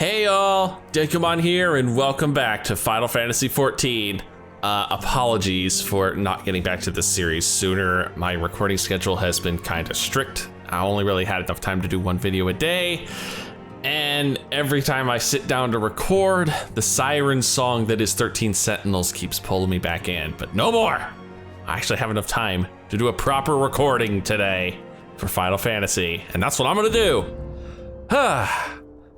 Hey y'all, Dekumon here and welcome back to Final Fantasy XIV. Apologies for not getting back to this series sooner. My recording schedule has been kind of strict. I only really had enough time to do one video a day. And every time I sit down to record, the siren song that is 13 Sentinels keeps pulling me back in, but no more. I actually have enough time to do a proper recording today for Final Fantasy, and that's what I'm gonna do.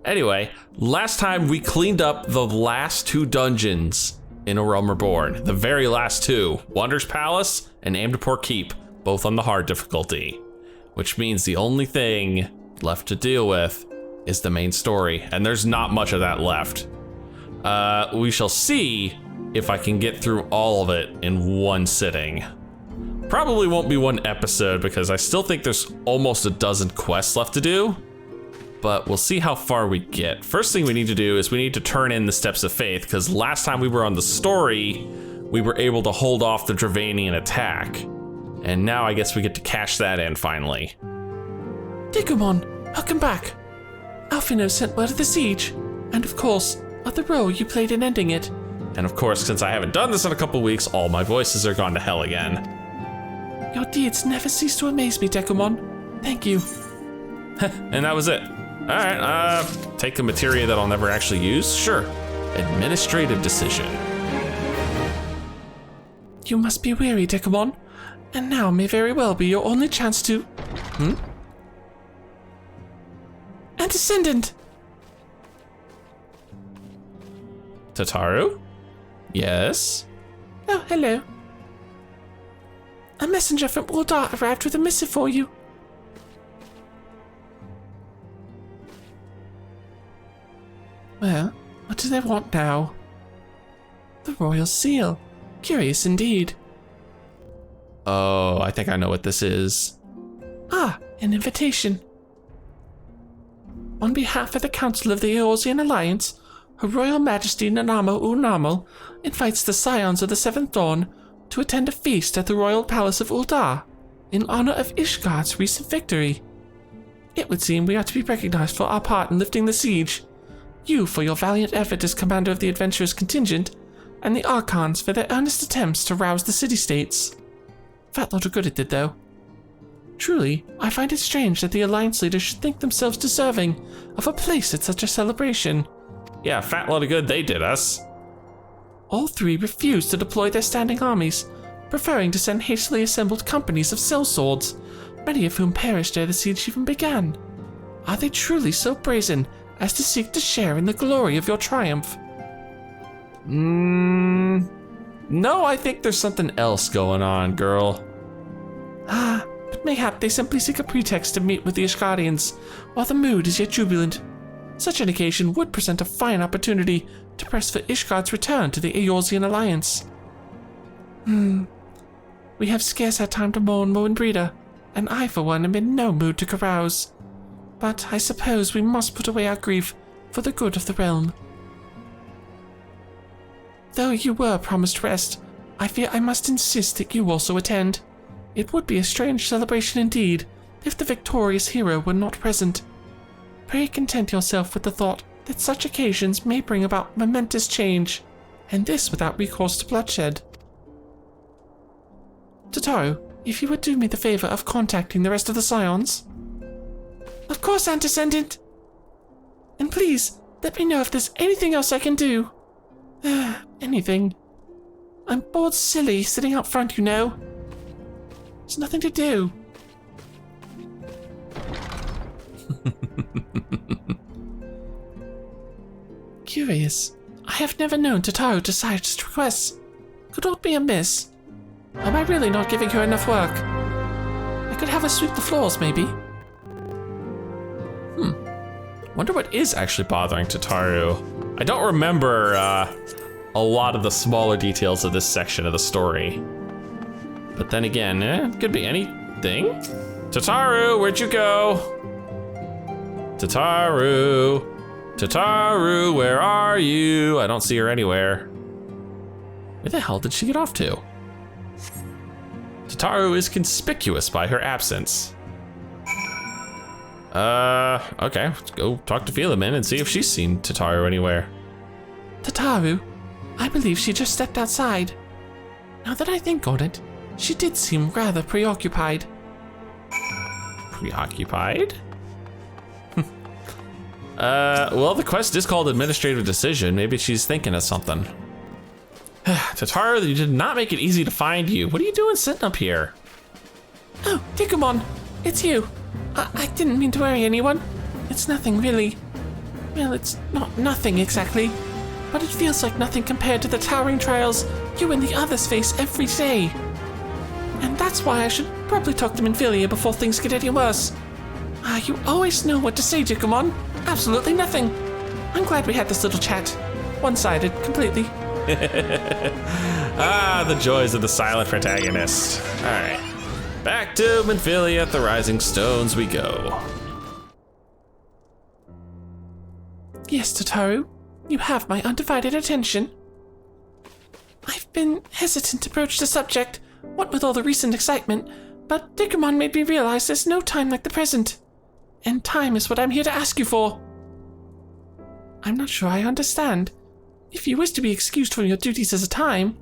Anyway, last time we cleaned up the last two dungeons in Realm Reborn. The very last two, Wonders Palace and Amdapor Keep, both on the hard difficulty. Which means the only thing left to deal with is the main story, and there's not much of that left. We shall see if I can get through all of it in one sitting. Probably won't be one episode because I still think there's almost a dozen quests left to do. But we'll see how far we get. First thing we need to do is we need to turn in the Steps of Faith, because last time we were on the story, we were able to hold off the Dravanian attack. And now I guess we get to cash that in finally. Dekumon, welcome back. Alphino sent word of the siege, and of course, of the role you played in ending it. And of course, since I haven't done this in a couple weeks, all my voices are gone to hell again. Your deeds never cease to amaze me, Dekumon. Thank you. And that was it. All right, take a materia that I'll never actually use? Sure. Administrative decision. You must be weary, Dekumon, and now may very well be your only chance to... Antecedent! Tataru? Yes? Oh, hello. A messenger from Ul'dah arrived with a missive for you. Well, what do they want now? The royal seal. Curious indeed. Oh, I think I know what this is. Ah, an invitation. On behalf of the Council of the Eorzean Alliance, Her Royal Majesty Nanamo Unamo invites the Scions of the Seventh Dawn to attend a feast at the Royal Palace of Ul'dah in honor of Ishgard's recent victory. It would seem we are to be recognized for our part in lifting the siege. You for your valiant effort as commander of the adventurers contingent, and the Archons for their earnest attempts to rouse the city-states. Fat lot of good it did, though. Truly, I find it strange that the Alliance leaders should think themselves deserving of a place at such a celebration. Yeah, fat lot of good they did us. All three refused to deploy their standing armies, preferring to send hastily assembled companies of sellswords, many of whom perished ere the siege even began. Are they truly so brazen as to seek to share in the glory of your triumph? No, I think there's something else going on, girl. But mayhap they simply seek a pretext to meet with the Ishgardians, while the mood is yet jubilant. Such an occasion would present a fine opportunity to press for Ishgard's return to the Eorzean Alliance. We have scarce had time to mourn Moenbreda, and I for one am in no mood to carouse. But I suppose we must put away our grief for the good of the realm. Though you were promised rest, I fear I must insist that you also attend. It would be a strange celebration indeed if the victorious hero were not present. Pray content yourself with the thought that such occasions may bring about momentous change, and this without recourse to bloodshed. Tataru, if you would do me the favor of contacting the rest of the Scions. Of course, Antecedent. And please, let me know if there's anything else I can do. Anything. I'm bored silly sitting out front, you know. There's nothing to do. Curious. I have never known Tataru to such requests. Could aught be amiss? Am I really not giving her enough work? I could have her sweep the floors, maybe. Wonder what is actually bothering Tataru. I don't remember a lot of the smaller details of this section of the story. But then again, it could be anything. Tataru, where'd you go? Tataru. Tataru, where are you? I don't see her anywhere. Where the hell did she get off to? Tataru is conspicuous by her absence. Okay, let's go talk to Philomen and see if she's seen Tataru anywhere. Tataru? I believe she just stepped outside. Now that I think on it, she did seem rather preoccupied. Preoccupied? Well, the quest is called Administrative Decision. Maybe she's thinking of something. Tataru, you did not make it easy to find you. What are you doing sitting up here? Oh, Dekumon, it's you. I didn't mean to worry anyone. It's nothing really. Well, it's not nothing exactly, but it feels like nothing compared to the towering trials you and the others face every day. And that's why I should probably talk to Minfilia before things get any worse. You always know what to say, Dekumon. Absolutely nothing. I'm glad we had this little chat. One-sided, completely. The joys of the silent protagonist. All right, back to Minfilia at the Rising Stones we go. Yes, Tataru, you have my undivided attention. I've been hesitant to broach the subject, what with all the recent excitement, but Dekumon made me realize there's no time like the present. And time is what I'm here to ask you for. I'm not sure I understand. If you wish to be excused from your duties as a time,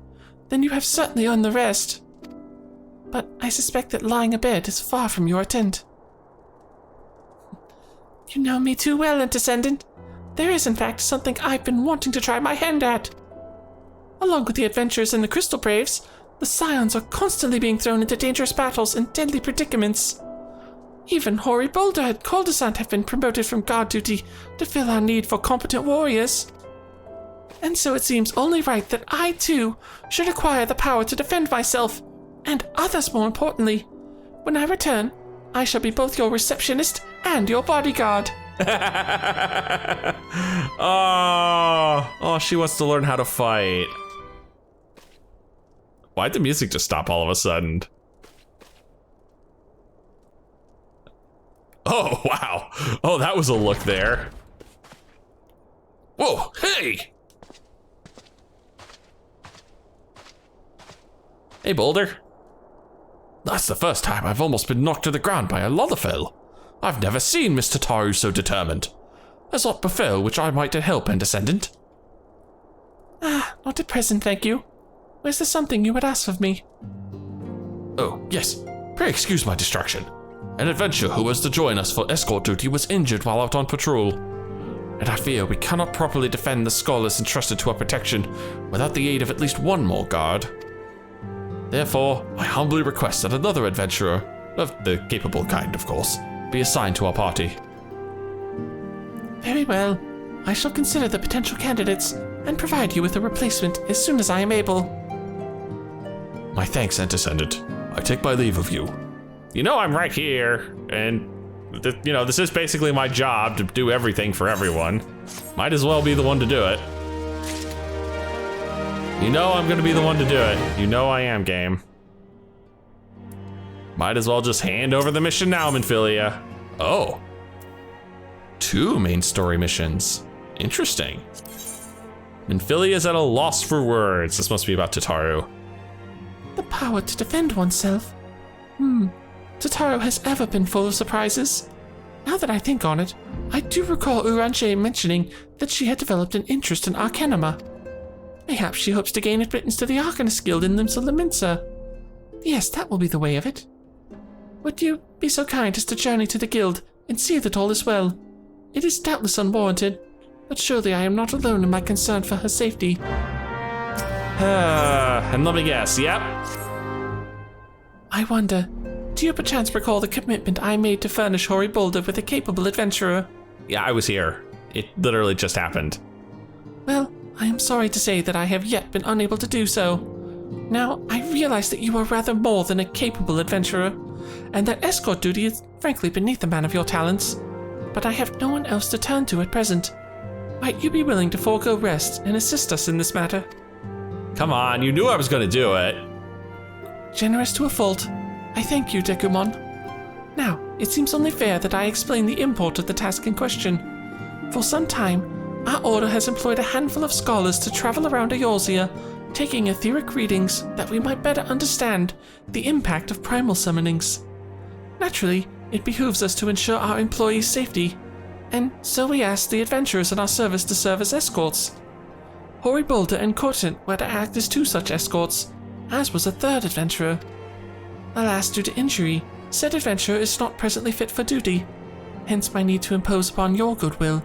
then you have certainly earned the rest. But I suspect that lying abed is far from your intent. You know me too well, Antecedent. There is in fact something I've been wanting to try my hand at. Along with the adventurers in the Crystal Braves, the Scions are constantly being thrown into dangerous battles and deadly predicaments. Even Hoary Boulder and Coldescent have been promoted from guard duty to fill our need for competent warriors. And so it seems only right that I, too, should acquire the power to defend myself, and others more importantly. When I return, I shall be both your receptionist and your bodyguard. Oh, she wants to learn how to fight. Why'd the music just stop all of a sudden? Oh, wow. Oh, that was a look there. Whoa, hey! Hey, Boulder. That's the first time I've almost been knocked to the ground by a Lothafel. I've never seen Miss Tataru so determined. Has aught befell which I might help and descendant? Not at present, thank you. Was there something you would ask of me? Oh, yes. Pray excuse my distraction. An adventurer who was to join us for escort duty was injured while out on patrol, and I fear we cannot properly defend the scholars entrusted to our protection without the aid of at least one more guard. Therefore, I humbly request that another adventurer, of the capable kind of course, be assigned to our party. Very well. I shall consider the potential candidates and provide you with a replacement as soon as I am able. My thanks, Antecedent. I take my leave of you. You know I'm right here, and this is basically my job to do everything for everyone. Might as well be the one to do it. You know I'm gonna be the one to do it. You know I am, game. Might as well just hand over the mission now, Minfilia. Oh. 2 main story missions. Interesting. Minfilia's at a loss for words. This must be about Tataru. The power to defend oneself. Tataru has ever been full of surprises. Now that I think on it, I do recall Uranche mentioning that she had developed an interest in Arcanima. Mayhaps she hopes to gain admittance to the Arcanist Guild in Limsa. Yes, that will be the way of it. Would you be so kind as to journey to the guild and see that all is well? It is doubtless unwarranted, but surely I am not alone in my concern for her safety. And let me guess, yep. I wonder, do you perchance recall the commitment I made to furnish Hoary Boulder with a capable adventurer? Yeah, I was here. It literally just happened. Well, I am sorry to say that I have yet been unable to do so. Now, I realize that you are rather more than a capable adventurer, and that escort duty is frankly beneath a man of your talents, but I have no one else to turn to at present. Might you be willing to forego rest and assist us in this matter? Come on, you knew I was gonna do it. Generous to a fault. I thank you, Dekumon. Now, it seems only fair that I explain the import of the task in question. For some time, our order has employed a handful of scholars to travel around Eorzea, taking etheric readings that we might better understand the impact of primal summonings. Naturally, It behooves us to ensure our employees' safety, and so we asked the adventurers in our service to serve as escorts. Ul'dah and Cortent were to act as two such escorts, as was a third adventurer. Alas, due to injury, said adventurer is not presently fit for duty, hence my need to impose upon your goodwill.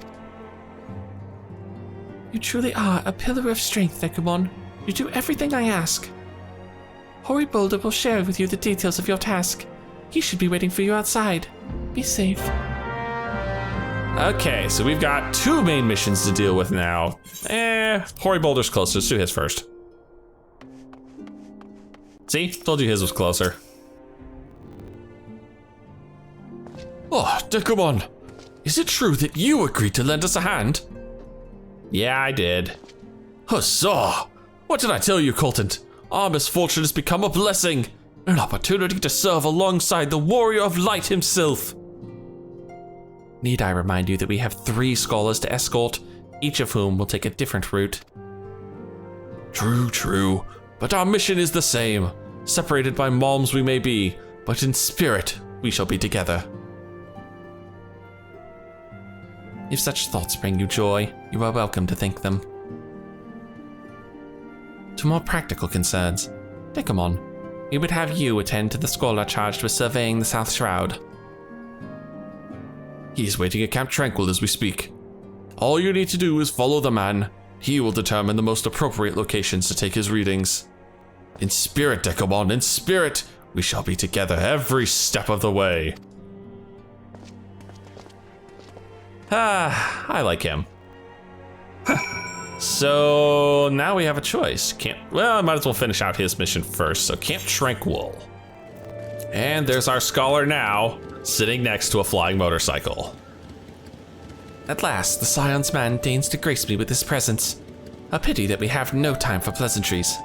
You truly are a pillar of strength, Dekumon. You do everything I ask. Ul'dah will share with you the details of your task. He should be waiting for you outside. Be safe. Okay, so we've got two main missions to deal with now. Ul'dah's closer. Let's do his first. See? Told you his was closer. Oh, Dekumon, is it true that you agreed to lend us a hand? Yeah, I did. Huzzah! What did I tell you, Cortent? Our misfortune has become a blessing, an opportunity to serve alongside the warrior of light himself. Need I remind you that we have 3 scholars to escort, each of whom will take a different route? True, but our mission is the same. Separated by malms we may be, but in spirit we shall be together. If such thoughts bring you joy, you are welcome to think them. To more practical concerns, Dekumon, we would have you attend to the scholar charged with surveying the South Shroud. He is waiting at Camp Tranquil as we speak. All you need to do is follow the man. He will determine the most appropriate locations to take his readings. In spirit, Dekumon, in spirit, we shall be together every step of the way. I like him. So now we have a choice. I might as well finish out his mission first. So Camp Tranquil. And there's our scholar now, sitting next to a flying motorcycle. At last, the Scion's man deigns to grace me with his presence. A pity that we have no time for pleasantries.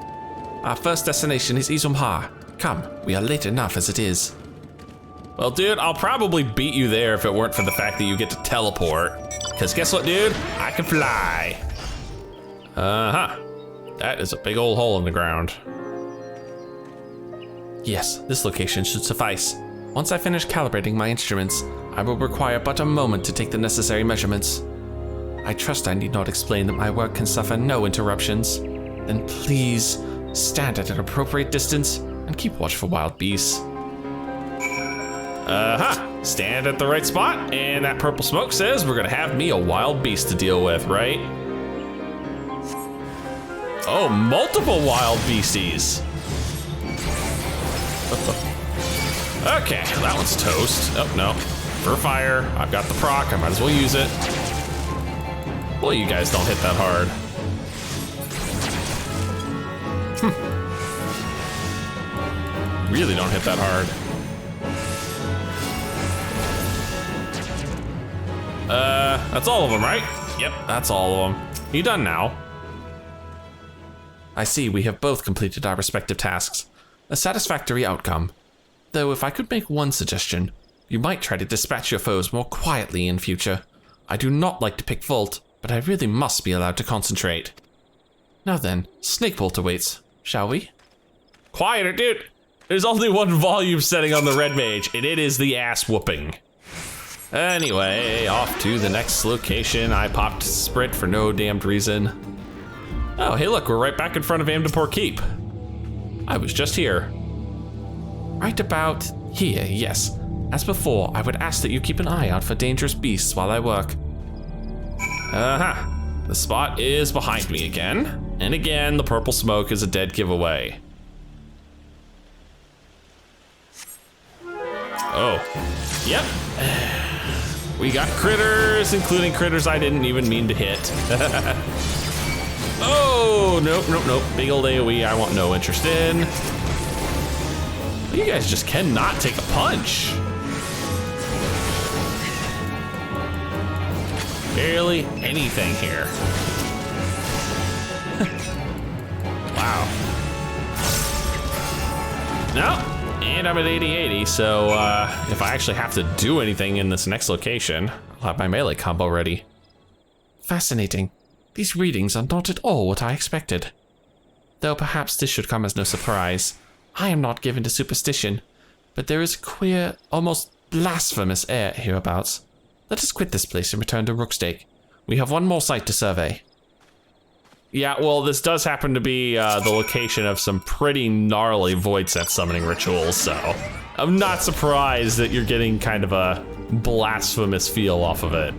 Our first destination is Izumha. Come, we are late enough as it is. Well, dude, I'll probably beat you there if it weren't for the fact that you get to teleport. Because guess what, dude? I can fly. That is a big old hole in the ground. Yes, this location should suffice. Once I finish calibrating my instruments, I will require but a moment to take the necessary measurements. I trust I need not explain that my work can suffer no interruptions. Then please, stand at an appropriate distance and keep watch for wild beasts. Stand at the right spot, and that purple smoke says we're gonna have me a wild beast to deal with, right? Oh, multiple wild beasties. Okay, that one's toast. Oh, no. For fire, I've got the proc, I might as well use it. Well, you guys don't hit that hard. Really don't hit that hard. That's all of them, right? Yep, that's all of them. You done now? I see we have both completed our respective tasks. A satisfactory outcome. Though if I could make one suggestion, you might try to dispatch your foes more quietly in future. I do not like to pick fault, but I really must be allowed to concentrate. Now then, Snake Bolt awaits, shall we? Quieter, dude. There's only one volume setting on the red mage, and it is the ass whooping. Anyway, off to the next location. I popped Sprint for no damned reason. Oh, hey look, we're right back in front of Amdapor Keep. I was just here. Right about here, yes. As before, I would ask that you keep an eye out for dangerous beasts while I work. The spot is behind me again. And again, the purple smoke is a dead giveaway. Oh, yep. We got critters, including critters I didn't even mean to hit. Oh, nope. Big old AoE I want no interest in. You guys just cannot take a punch. Barely anything here. Wow. No. And I'm at 80-80, so if I actually have to do anything in this next location, I'll have my melee combo ready. Fascinating. These readings are not at all what I expected. Though perhaps this should come as no surprise. I am not given to superstition, but there is a queer, almost blasphemous air hereabouts. Let us quit this place and return to Rookstake. We have one more site to survey. Yeah, well, this does happen to be the location of some pretty gnarly void set summoning rituals, so I'm not surprised that you're getting kind of a blasphemous feel off of it.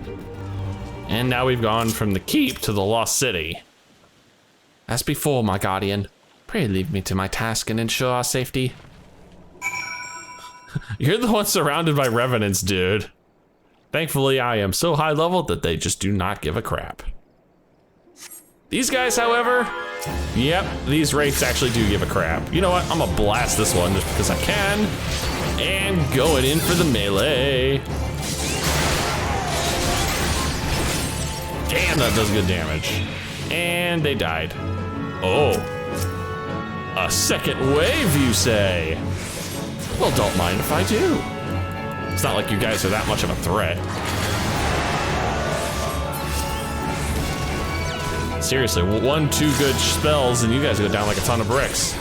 And now we've gone from the keep to the lost city. As before, my guardian, pray leave me to my task and ensure our safety. You're the one surrounded by revenants, dude. Thankfully, I am so high level that they just do not give a crap. These guys, however, yep, these wraiths actually do give a crap. You know what, I'm gonna blast this one just because I can. And going in for the melee. Damn, that does good damage. And they died. Oh, a second wave, you say? Well, don't mind if I do. It's not like you guys are that much of a threat. Seriously, 1-2 good spells and you guys go down like a ton of bricks.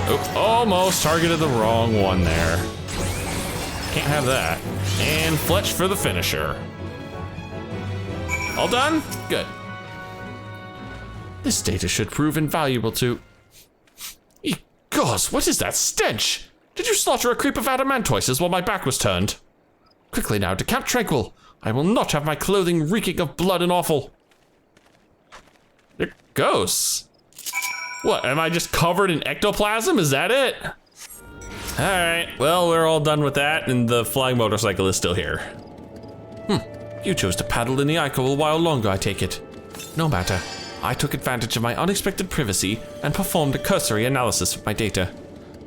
Oh, almost targeted the wrong one there. Can't have that. And Fletch for the finisher. All done? Good. This data should prove invaluable to... Gosh, what is that stench? Did you slaughter a creep of adamantoises while my back was turned? Quickly now, decamp tranquil. I will not have my clothing reeking of blood and offal. They're ghosts. What, am I just covered in ectoplasm? Is that it? All right, well, we're all done with that, and the flying motorcycle is still here. You chose to paddle in the Ico a while longer, I take it. No matter. I took advantage of my unexpected privacy and performed a cursory analysis of my data.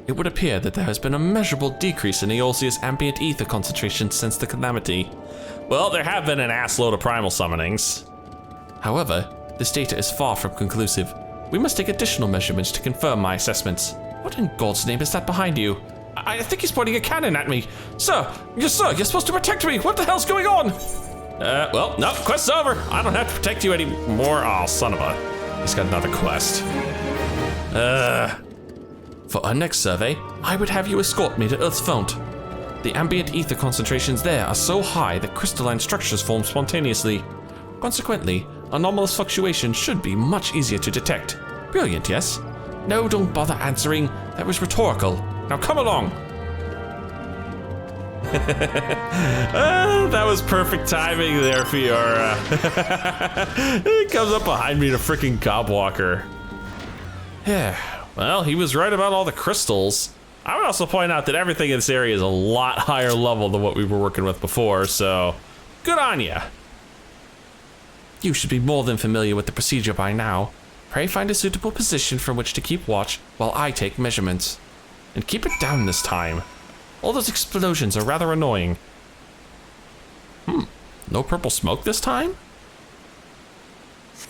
It would appear that there has been a measurable decrease in Eorzea's ambient ether concentration since the calamity. Well, there have been an assload of primal summonings. However, this data is far from conclusive. We must take additional measurements to confirm my assessments. What in God's name is that behind you? I think he's pointing a cannon at me. Sir, you're supposed to protect me. What the hell's going on? Well, no, quest's over. I don't have to protect you anymore. Oh, son of a... He's got another quest. For our next survey, I would have you escort me to Earth's fount. The ambient ether concentrations there are so high that crystalline structures form spontaneously. Consequently, anomalous fluctuation should be much easier to detect. Brilliant, yes? No, don't bother answering. That was rhetorical. Now come along. That was perfect timing there, Fiora. He comes up behind me in a freaking gobwalker. Yeah, well, he was right about all the crystals. I would also point out that everything in this area is a lot higher level than what we were working with before, so good on ya. You should be more than familiar with the procedure by now. Pray find a suitable position from which to keep watch while I take measurements. And keep it down this time. All those explosions are rather annoying. No purple smoke this time?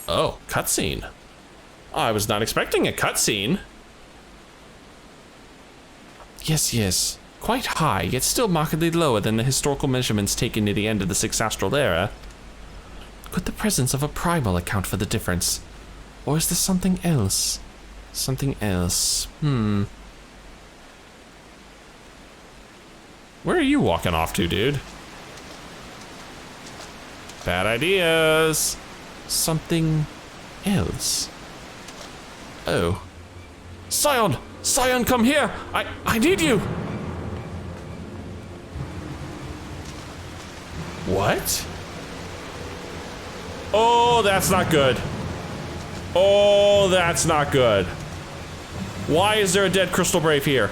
Oh, cutscene. I was not expecting a cutscene. Yes. Quite high, yet still markedly lower than the historical measurements taken near the end of the Sixth Astral Era. Could the presence of a primal account for the difference? Or is there something else? Where are you walking off to, dude? Bad ideas. Something else. Oh. Scion! Scion, come here! I need you! What? Oh, that's not good. Oh, that's not good. Why is there a dead Crystal Brave here?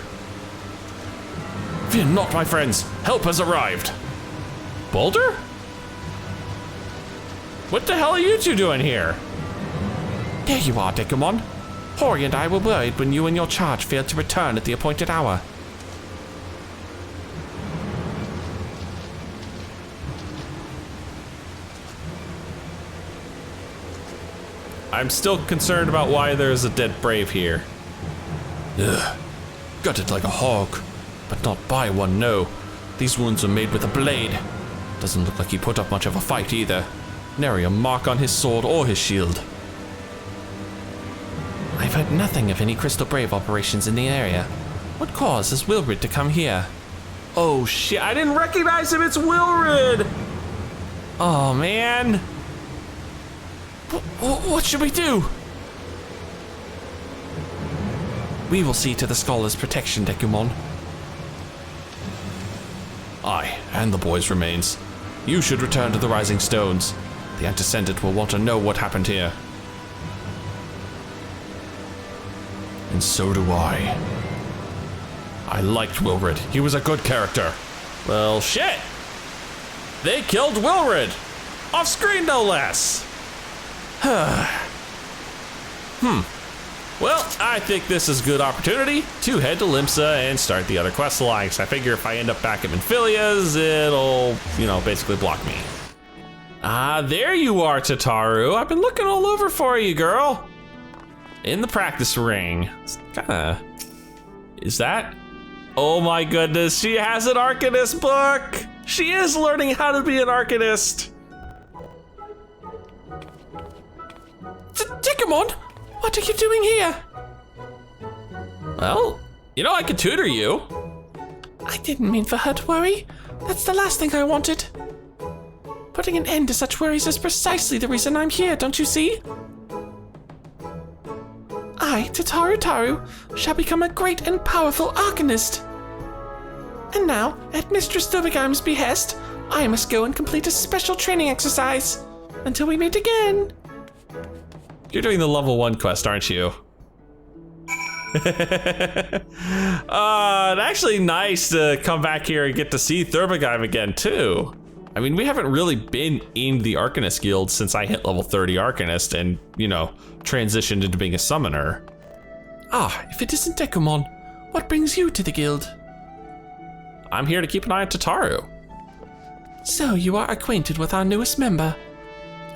Fear not, my friends. Help has arrived. Boulder? What the hell are you two doing here? There you are, Dekumon. Hori and I were worried when you and your charge failed to return at the appointed hour. I'm still concerned about why there's a dead brave here. Ugh. Gutted like a hog. But not by one, no. These wounds are made with a blade. Doesn't look like he put up much of a fight either. Nary a mark on his sword or his shield. I've heard nothing of any Crystal Brave operations in the area. What cause has Wilbred to come here? Oh shit, I didn't recognize him, it's Wilrid! Oh man. What should we do? We will see to the scholar's protection, Dekumon. I and the boy's remains. You should return to the Rising Stones. The Antecedent will want to know what happened here. And so do I. I liked Wilrid. He was a good character. Well, shit! They killed Wilrid! Off screen, no less! Well, I think this is a good opportunity to head to Limsa and start the other quest lines. I figure if I end up back at Minfilia's, it'll, basically block me. Ah, there you are, Tataru. I've been looking all over for you, girl. In the practice ring. It's kinda... Is that? Oh my goodness, she has an Arcanist book! She is learning how to be an Arcanist! Dekumon, what are you doing here? Well, I could tutor you. I didn't mean for her to worry. That's the last thing I wanted. Putting an end to such worries is precisely the reason I'm here, don't you see? I, Tataru, shall become a great and powerful Arcanist. And now, at Mistress Thurbegeim's behest, I must go and complete a special training exercise. Until we meet again. You're doing the level 1 quest, aren't you? Actually nice to come back here and get to see Thurbegeim again, too. I mean, we haven't really been in the Arcanist Guild since I hit level 30 Arcanist and, transitioned into being a summoner. Ah, if it isn't Dekumon, what brings you to the guild? I'm here to keep an eye on Tataru. So you are acquainted with our newest member.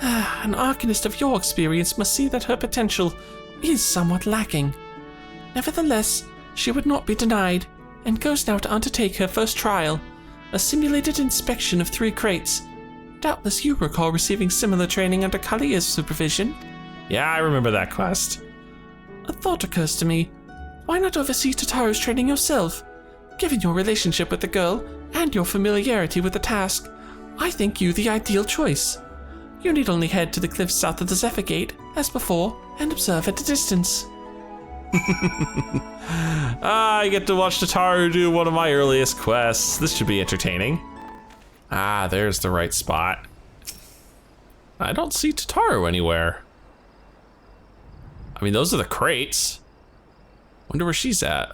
An Arcanist of your experience must see that her potential is somewhat lacking. Nevertheless, she would not be denied, and goes now to undertake her first trial, a simulated inspection of 3 crates. Doubtless you recall receiving similar training under Kalia's supervision. Yeah, I remember that quest. A thought occurs to me. Why not oversee Tataru's training yourself? Given your relationship with the girl, and your familiarity with the task, I think you the ideal choice. You need only head to the cliffs south of the Zephyr Gate, as before, and observe at a distance. I get to watch Tataru do one of my earliest quests. This should be entertaining. Ah, there's the right spot. I don't see Tataru anywhere. I mean, those are the crates. Wonder where she's at.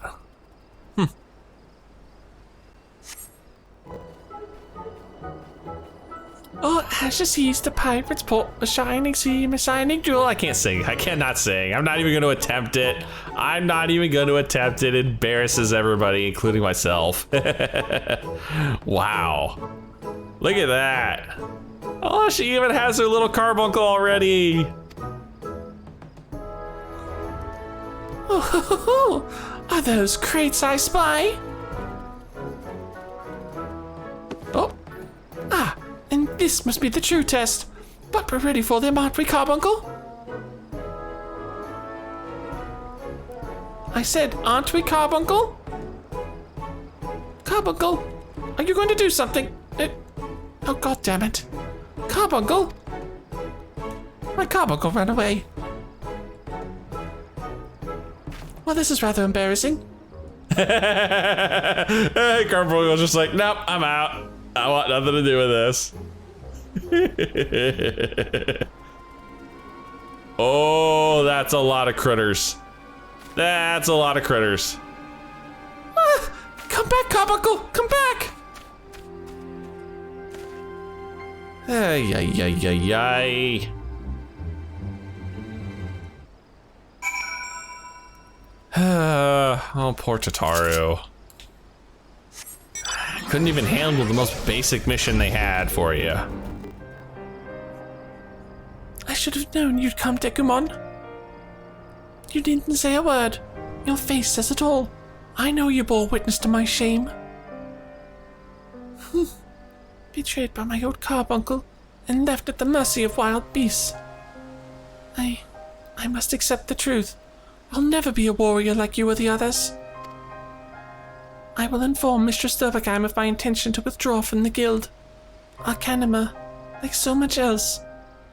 Oh, Ashes sees the pirate's port, a shining sea, a shining jewel. I can't sing. I cannot sing. I'm not even going to attempt it. It embarrasses everybody, including myself. Wow. Look at that. Oh, she even has her little carbuncle already. Oh, are those crates I spy? Oh, and this must be the true test. But we're ready for them, aren't we, Carbuncle? I said, aren't we, Carbuncle? Carbuncle, are you going to do something? Oh, God damn it. Carbuncle? My Carbuncle ran away. Well, this is rather embarrassing. Carbuncle was just like, nope, I'm out. I want nothing to do with this. Oh, that's a lot of critters. That's a lot of critters. Come back, Carbuncle, come back! Ay, ay, ay, ay, ay. Oh, poor Tataru. Couldn't even handle the most basic mission they had for you. I should have known you'd come, Dekumon. You didn't say a word. Your face says it all. I know you bore witness to my shame. Betrayed by my old carbuncle and left at the mercy of wild beasts. I must accept the truth. I'll never be a warrior like you or the others. I will inform Mistress Thurbergheim of my intention to withdraw from the guild. Arcanima, like so much else,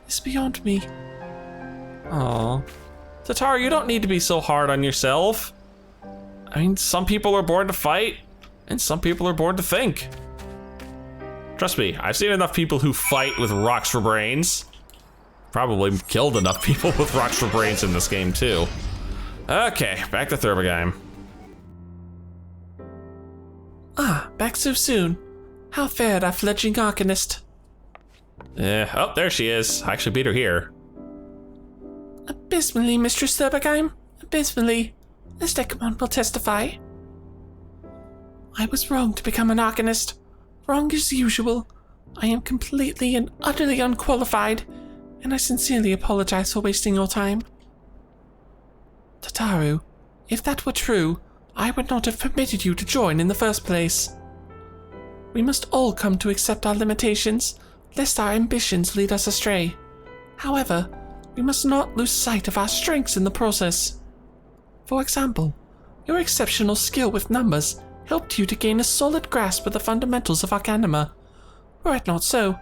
is beyond me. Aw. Tataru, you don't need to be so hard on yourself. I mean, some people are born to fight, and some people are born to think. Trust me, I've seen enough people who fight with rocks for brains. Probably killed enough people with rocks for brains in this game too. Okay, back to Thurbergheim. Ah, back so soon. How fared our fledgling Arcanist? Oh, there she is. I actually beat her here. Abysmally, Mistress Thurbergheim. Abysmally, as Dekumon will testify. I was wrong to become an Arcanist. Wrong as usual. I am completely and utterly unqualified, and I sincerely apologize for wasting your time. Tataru, if that were true, I would not have permitted you to join in the first place. We must all come to accept our limitations, lest our ambitions lead us astray. However, we must not lose sight of our strengths in the process. For example, your exceptional skill with numbers helped you to gain a solid grasp of the fundamentals of Arcanima. Were it not so,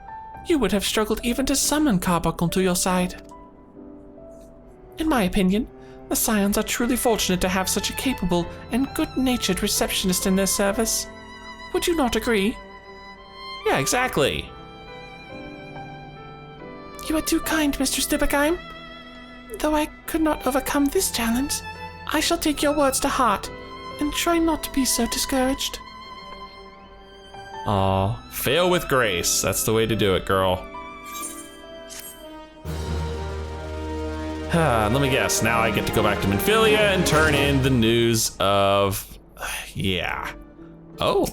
you would have struggled even to summon Carbuncle to your side. In my opinion, the Scions are truly fortunate to have such a capable and good-natured receptionist in their service. Would you not agree? Yeah, exactly. You are too kind, Mistress Thurbergheim. Though I could not overcome this challenge, I shall take your words to heart and try not to be so discouraged. Aw, fail with grace. That's the way to do it, girl. Let me guess. Now I get to go back to Minfilia and turn in the news of... yeah. Oh,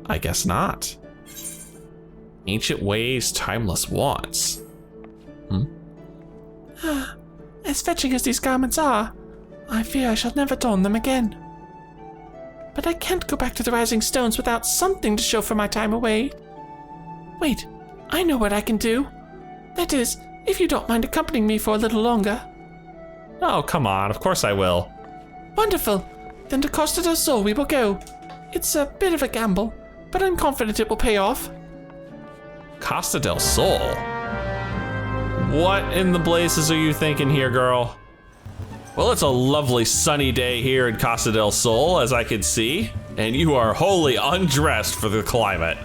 I guess not. Ancient ways, timeless wants. As fetching as these garments are, I fear I shall never don them again. But I can't go back to the Rising Stones without something to show for my time away. Wait, I know what I can do. That is, if you don't mind accompanying me for a little longer. Oh, come on. Of course I will. Wonderful. Then to Costa del Sol we will go. It's a bit of a gamble, but I'm confident it will pay off. Costa del Sol? What in the blazes are you thinking here, girl? Well, it's a lovely sunny day here in Costa del Sol, as I can see, and you are wholly undressed for the climate.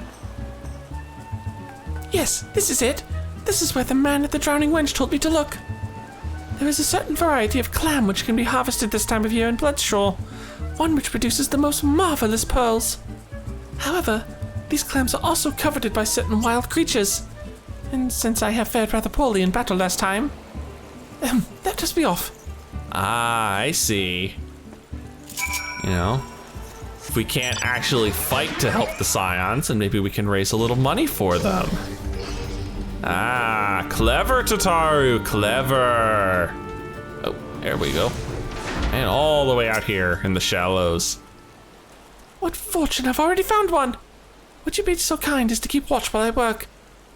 Yes, this is it. This is where the man at the Drowning Wench told me to look. There is a certain variety of clam which can be harvested this time of year in Bloodshore, one which produces the most marvelous pearls. However, these clams are also coveted by certain wild creatures, and since I have fared rather poorly in battle last time, that does me off. Ah, I see. You know, if we can't actually fight to help the Scions, then maybe we can raise a little money for them. Ah, clever, Tataru, clever. Oh, there we go. And all the way out here in the shallows. What fortune, I've already found one. Would you be so kind as to keep watch while I work?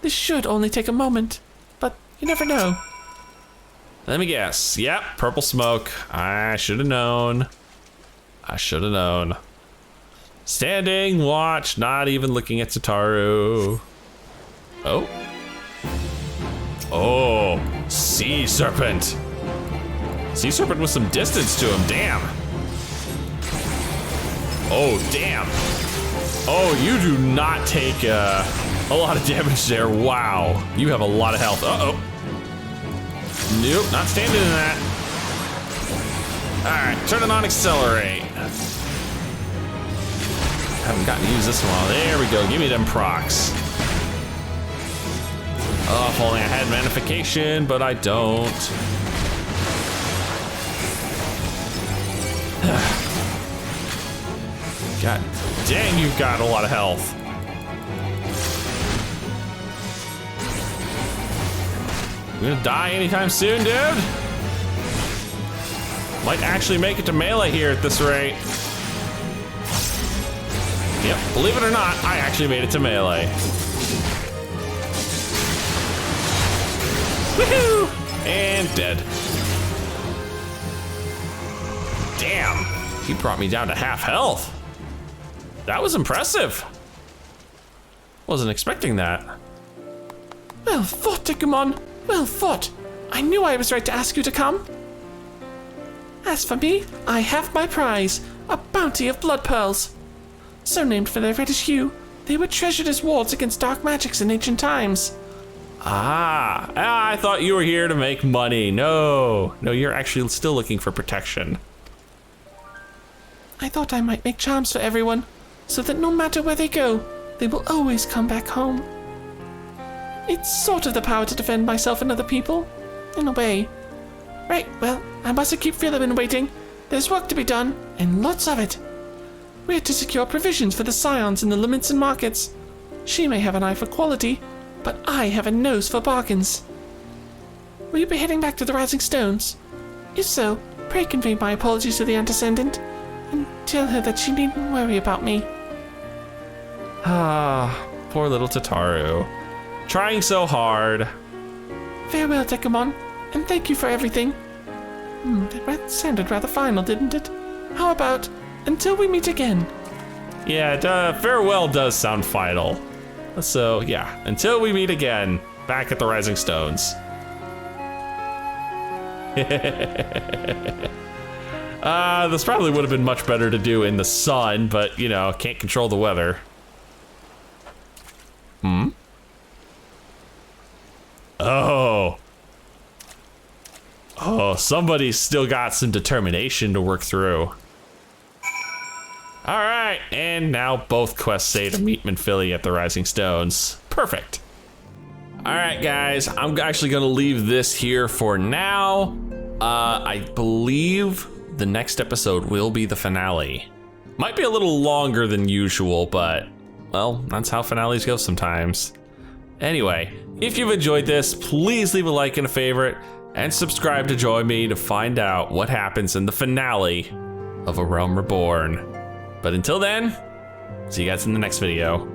This should only take a moment, but you never know. Let me guess. Yep, purple smoke. I should have known. I should have known. Standing watch, not even looking at Tataru. Oh. Oh, sea serpent. Sea serpent with some distance to him, damn. Oh, damn. Oh, you do not take a lot of damage there. Wow, you have a lot of health. Uh-oh. Nope, not standing in that. All right, turn it on accelerate. Haven't gotten to use this one. There we go, give me them procs. Oh, if only I had magnification, but I don't. God dang, you've got a lot of health. You gonna die anytime soon, dude? Might actually make it to melee here at this rate. Yep, believe it or not, I actually made it to melee. Woohoo! And dead. Damn, he brought me down to half health. That was impressive. Wasn't expecting that. Well fought, Dekumon. Well fought. I knew I was right to ask you to come. As for me, I have my prize, a bounty of blood pearls. So named for their reddish hue, they were treasured as wards against dark magics in ancient times. I thought you were here to make money. No, you're actually still looking for protection. I thought I might make charms for everyone, so that no matter where they go, they will always come back home. It's sort of the power to defend myself and other people, in a way. Right, well, I mustn't keep Philomene waiting. There's work to be done, and lots of it. We're to secure provisions for the scions in the limits and markets. She may have an eye for quality, but I have a nose for bargains. Will you be heading back to the Rising Stones? If so, pray convey my apologies to the Antecedent, and tell her that she needn't worry about me. Poor little Tataru. Trying so hard. Farewell, Dekumon, and thank you for everything. That sounded rather final, didn't it? How about, until we meet again? Yeah, farewell does sound final. So, yeah, until we meet again, back at the Rising Stones. This probably would have been much better to do in the sun, but, you know, can't control the weather. Oh, somebody's still got some determination to work through. All right, and now both quests say to meet Minphili at the Rising Stones. Perfect. All right, guys, I'm actually gonna leave this here for now. I believe the next episode will be the finale. Might be a little longer than usual, but, well, that's how finales go sometimes. Anyway, if you've enjoyed this, please leave a like and a favorite, and subscribe to join me to find out what happens in the finale of A Realm Reborn. But until then, see you guys in the next video.